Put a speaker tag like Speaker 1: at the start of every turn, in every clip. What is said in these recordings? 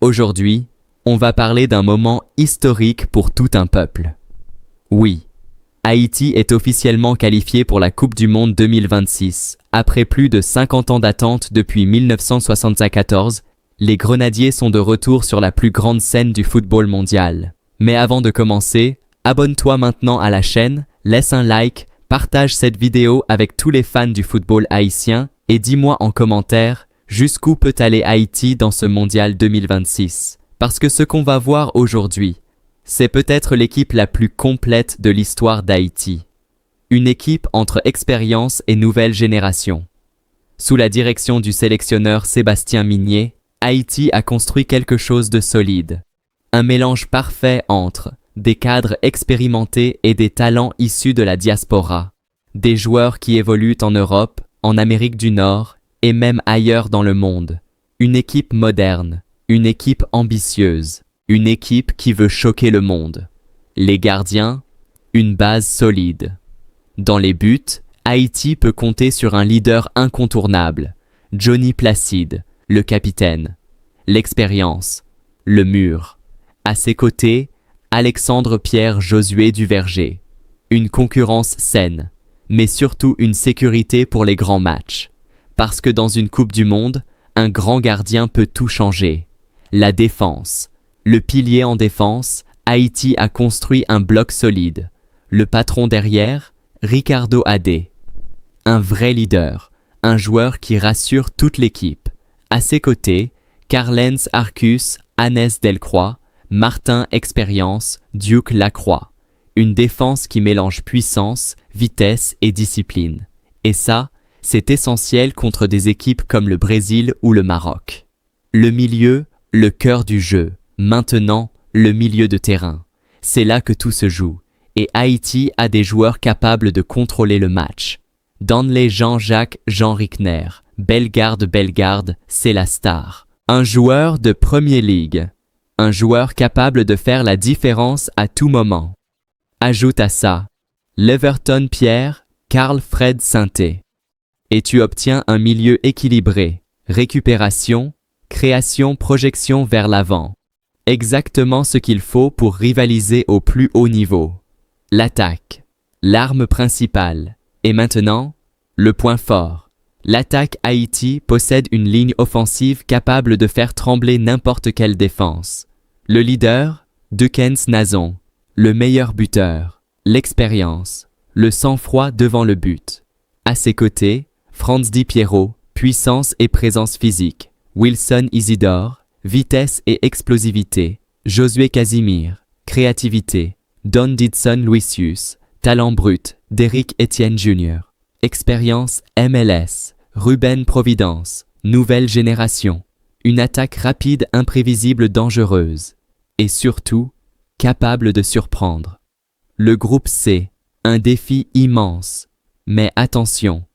Speaker 1: Aujourd'hui, on va parler d'un moment historique pour tout un peuple. Oui, Haïti est officiellement qualifié pour la Coupe du Monde 2026. Après plus de 50 ans d'attente depuis 1974, les Grenadiers sont de retour sur la plus grande scène du football mondial. Mais avant de commencer, abonne-toi maintenant à la chaîne, laisse un like, partage cette vidéo avec tous les fans du football haïtien et dis-moi en commentaire jusqu'où peut aller Haïti dans ce mondial 2026. Parce que ce qu'on va voir aujourd'hui, c'est peut-être l'équipe la plus complète de l'histoire d'Haïti. Une équipe entre expérience et nouvelle génération. Sous la direction du sélectionneur Sébastien Migné, Haïti a construit quelque chose de solide. Un mélange parfait entre des cadres expérimentés et des talents issus de la diaspora. Des joueurs qui évoluent en Europe, en Amérique du Nord et même ailleurs dans le monde. Une équipe moderne, une équipe ambitieuse, une équipe qui veut choquer le monde. Les gardiens, une base solide. Dans les buts, Haïti peut compter sur un leader incontournable, Johnny Placide, le capitaine. L'expérience, le mur. À ses côtés, Alexandre Pierre Josué Duverger. Une concurrence saine, mais surtout une sécurité pour les grands matchs. Parce que dans une Coupe du Monde, un grand gardien peut tout changer. La défense. Le pilier en défense, Haïti a construit un bloc solide. Le patron derrière, Ricardo Adé. Un vrai leader, un joueur qui rassure toute l'équipe. À ses côtés, Carlens Arcus, Hannes Delcroix, Martin Expérience, Duke Lacroix. Une défense qui mélange puissance, vitesse et discipline. Et ça, c'est essentiel contre des équipes comme le Brésil ou le Maroc. Le milieu, le cœur du jeu. Maintenant, le milieu de terrain. C'est là que tout se joue. Et Haïti a des joueurs capables de contrôler le match. Danley Jean-Jacques Jean Rickner. Bellegarde, c'est la star. Un joueur de Premier League. Un joueur capable de faire la différence à tout moment. Ajoute à ça, Leverton Pierre, Carl Fred Sainté. Et tu obtiens un milieu équilibré. Récupération, création, projection vers l'avant. Exactement ce qu'il faut pour rivaliser au plus haut niveau. L'attaque, l'arme principale. Et maintenant, le point fort. L'attaque Haïti possède une ligne offensive capable de faire trembler n'importe quelle défense. Le leader, Dukens Nazon. Le meilleur buteur. L'expérience. Le sang-froid devant le but. À ses côtés, Franz Di Piero, puissance et présence physique. Wilson Isidore, vitesse et explosivité. Josué Casimir, créativité. Don Didson Luisius, talent brut. Derrick Etienne Jr. Expérience MLS. Ruben Providence, nouvelle génération. Une attaque rapide, imprévisible, dangereuse. Et surtout, capable de surprendre. Le groupe C, un défi immense. Mais attention,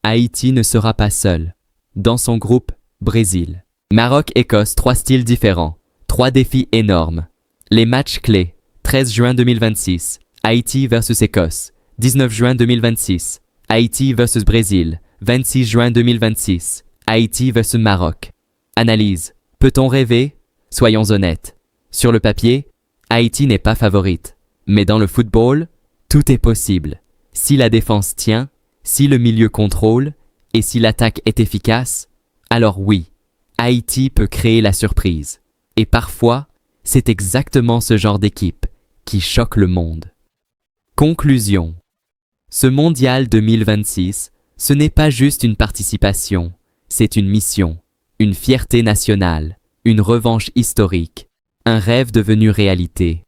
Speaker 1: Haïti ne sera pas seul. Dans son groupe, Brésil. Maroc-Écosse, 3 styles différents. 3 défis énormes. Les matchs clés. 13 juin 2026. Haïti vs Écosse. 19 juin 2026. Haïti vs Brésil. 26 juin 2026. Haïti vs Maroc. Analyse. Peut-on rêver? Soyons honnêtes. Sur le papier, Haïti n'est pas favorite. Mais dans le football, tout est possible. Si la défense tient, si le milieu contrôle, et si l'attaque est efficace, alors oui, Haïti peut créer la surprise. Et parfois, c'est exactement ce genre d'équipe qui choque le monde. Conclusion. Ce mondial 2026, ce n'est pas juste une participation, c'est une mission, une fierté nationale, une revanche historique, un rêve devenu réalité.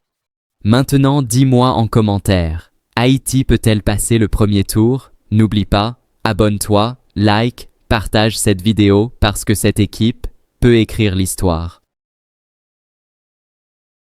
Speaker 1: Maintenant, dis-moi en commentaire, Haïti peut-elle passer le premier tour? N'oublie pas, abonne-toi, like, partage cette vidéo parce que cette équipe peut écrire l'histoire.